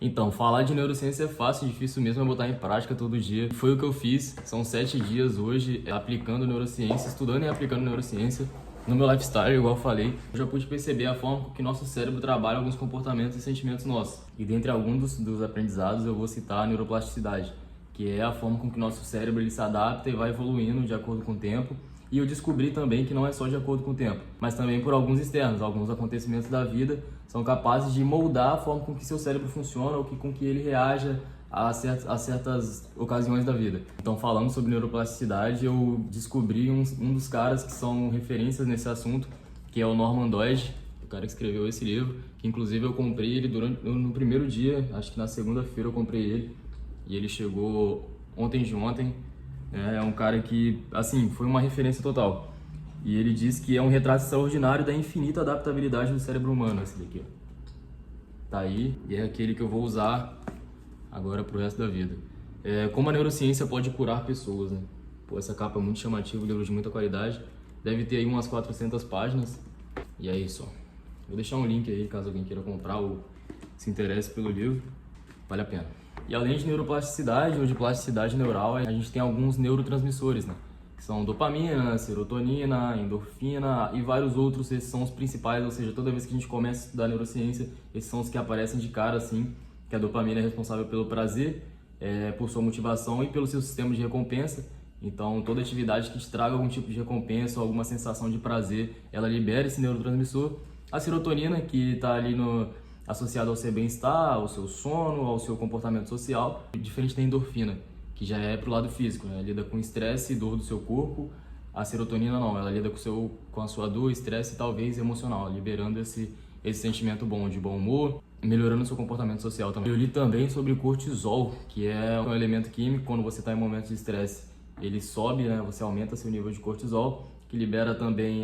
Então, falar de neurociência é fácil, difícil mesmo é botar em prática todo dia. Foi o que eu fiz, são 7 dias hoje aplicando neurociência, estudando e aplicando neurociência no meu lifestyle, igual eu falei. Eu já pude perceber a forma com que nosso cérebro trabalha alguns comportamentos e sentimentos nossos. E dentre alguns dos aprendizados eu vou citar a neuroplasticidade, que é a forma com que nosso cérebro ele se adapta e vai evoluindo de acordo com o tempo. E eu descobri também que não é só de acordo com o tempo, mas também por alguns externos, alguns acontecimentos da vida são capazes de moldar a forma com que seu cérebro funciona ou com que ele reaja a certas ocasiões da vida. Então, falando sobre neuroplasticidade, eu descobri um dos caras que são referências nesse assunto, que é o Norman Doidge, o cara que escreveu esse livro, que inclusive eu comprei ele no primeiro dia, acho que na segunda-feira eu comprei ele, e ele chegou ontem de ontem. É um cara que, assim, foi uma referência total. E ele diz que é um retrato extraordinário da infinita adaptabilidade do cérebro humano, esse daqui, ó. Tá aí, e é aquele que eu vou usar agora pro resto da vida. Como a neurociência pode curar pessoas, né? Pô, essa capa é muito chamativa, livro de muita qualidade. Deve ter aí umas 400 páginas. E é isso, ó. Vou deixar um link aí, caso alguém queira comprar ou se interesse pelo livro. Vale a pena. E além de neuroplasticidade ou de plasticidade neural, a gente tem alguns neurotransmissores, né? Que são dopamina, serotonina, endorfina e vários outros. Esses são os principais, ou seja, toda vez que a gente começa a estudar neurociência, esses são os que aparecem de cara, assim, que a dopamina é responsável pelo prazer, por sua motivação e pelo seu sistema de recompensa. Então, toda atividade que te traga algum tipo de recompensa ou alguma sensação de prazer, ela libera esse neurotransmissor. A serotonina, que está ali associado ao seu bem-estar, ao seu sono, ao seu comportamento social, diferente da endorfina, que já é pro lado físico, né? Lida com estresse e dor do seu corpo. A serotonina não, ela lida com a sua dor, estresse e talvez emocional, liberando esse sentimento bom, de bom humor, melhorando o seu comportamento social também. Eu li também sobre o cortisol, que é um elemento químico. Quando você está em momentos de estresse, ele sobe, né? Você aumenta seu nível de cortisol, que libera também,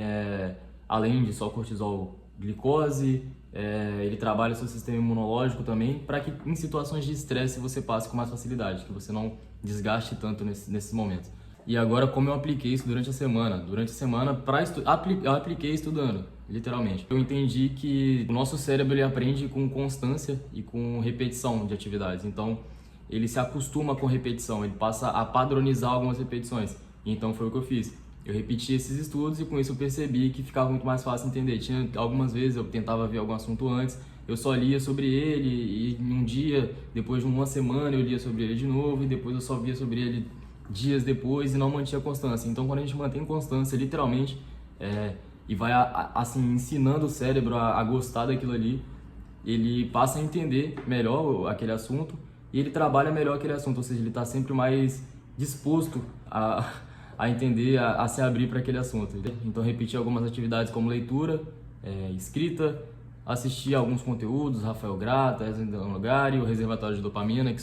além de só cortisol, glicose. Ele trabalha o seu sistema imunológico também, para que em situações de estresse você passe com mais facilidade, que você não desgaste tanto nesses momentos. E agora, como eu apliquei isso durante a semana? Durante a semana, eu apliquei estudando, literalmente. Eu entendi que o nosso cérebro ele aprende com constância e com repetição de atividades. Então, ele se acostuma com repetição, ele passa a padronizar algumas repetições. Então, foi o que eu fiz. Eu repeti esses estudos e com isso eu percebi que ficava muito mais fácil entender. Tinha algumas vezes eu tentava ver algum assunto antes, eu só lia sobre ele e em um dia, depois de uma semana eu lia sobre ele de novo e depois eu só via sobre ele dias depois e não mantinha constância. Então quando a gente mantém constância, literalmente, e vai assim ensinando o cérebro a gostar daquilo ali, ele passa a entender melhor aquele assunto e ele trabalha melhor aquele assunto, ou seja, ele está sempre mais disposto a entender, a se abrir para aquele assunto. Então, repetir algumas atividades como leitura, escrita, assistir alguns conteúdos, Rafael Grata, Logari, o Reservatório de Dopamina, que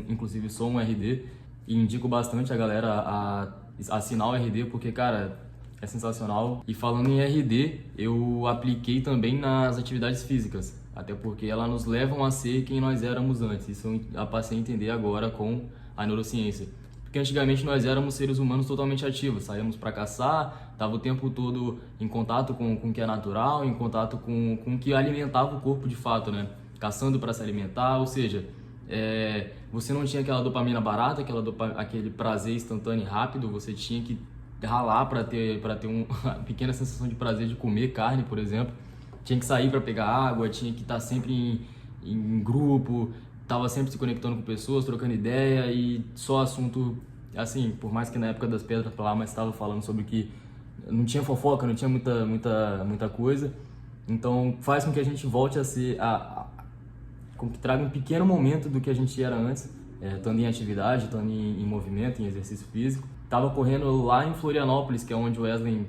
inclusive sou um RD, e indico bastante a galera a assinar o RD, porque, cara, é sensacional. E falando em RD, eu apliquei também nas atividades físicas, até porque elas nos levam a ser quem nós éramos antes. Isso eu passei a entender agora com a neurociência. Porque antigamente nós éramos seres humanos totalmente ativos, saíamos para caçar, estava o tempo todo em contato com o que é natural, em contato com o que alimentava o corpo de fato, né? Caçando para se alimentar, ou seja, você não tinha aquela dopamina barata, aquele prazer instantâneo e rápido, você tinha que ralar para ter uma pequena sensação de prazer de comer carne, por exemplo. Tinha que sair para pegar água, tinha que estar sempre em grupo, tava sempre se conectando com pessoas, trocando ideia e só assunto, assim, por mais que na época das pedras pra lá, mas estava falando sobre que não tinha fofoca, não tinha muita coisa. Então faz com que a gente volte a ser, com que traga um pequeno momento do que a gente era antes, estando em atividade, estando em movimento, em exercício físico. Tava correndo lá em Florianópolis, que é onde o Wesley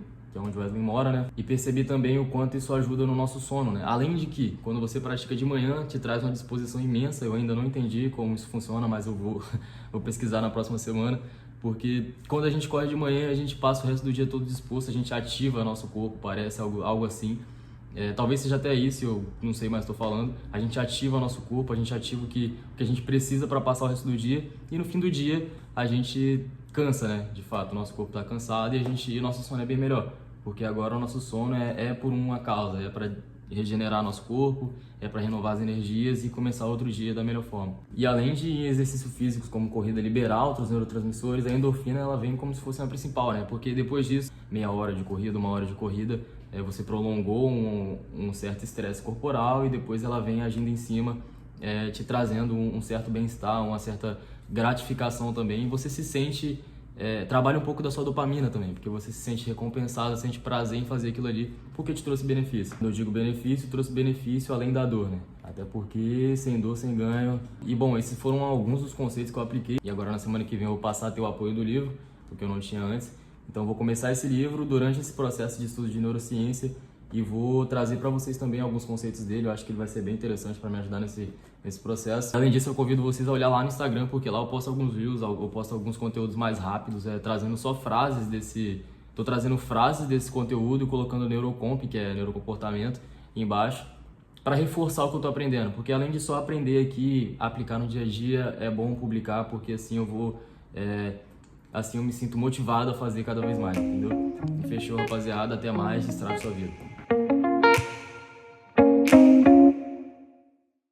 mora, né? E percebi também o quanto isso ajuda no nosso sono, né? Além de que, quando você pratica de manhã, te traz uma disposição imensa. Eu ainda não entendi como isso funciona, mas eu vou pesquisar na próxima semana. Porque quando a gente corre de manhã, a gente passa o resto do dia todo disposto, a gente ativa nosso corpo, parece algo assim. Talvez seja até isso, eu não sei mais estou falando. A gente ativa nosso corpo, a gente ativa o que a gente precisa para passar o resto do dia. E no fim do dia, a gente cansa, né? De fato, o nosso corpo está cansado e o nosso sono é bem melhor. Porque agora o nosso sono é por uma causa, é para regenerar nosso corpo, para renovar as energias e começar outro dia da melhor forma. E além de exercícios físicos como corrida liberar outros neurotransmissores, a endorfina ela vem como se fosse a principal, né? Porque depois disso, meia hora de corrida, uma hora de corrida, você prolongou um certo estresse corporal e depois ela vem agindo em cima, te trazendo um certo bem-estar, uma certa gratificação também, e você se sente, trabalha um pouco da sua dopamina também, porque você se sente recompensado, sente prazer em fazer aquilo ali, porque te trouxe benefício. Quando eu digo benefício, trouxe benefício além da dor, né? Até porque sem dor, sem ganho. E bom, esses foram alguns dos conceitos que eu apliquei, e agora na semana que vem eu vou passar a ter o apoio do livro, porque eu não tinha antes. Então eu vou começar esse livro durante esse processo de estudo de neurociência e vou trazer para vocês também alguns conceitos dele. Eu acho que ele vai ser bem interessante para me ajudar nesse processo. Além disso, eu convido vocês a olhar lá no Instagram, porque lá eu posto alguns reels, eu posto alguns conteúdos mais rápidos, trazendo só frases desse... Tô trazendo frases desse conteúdo e colocando neurocomp, que é neurocomportamento, embaixo, para reforçar o que eu tô aprendendo. Porque além de só aprender aqui, aplicar no dia a dia, é bom publicar, porque assim eu vou... Assim eu me sinto motivado a fazer cada vez mais, entendeu? Fechou, rapaziada. Até mais. Destrave sua vida.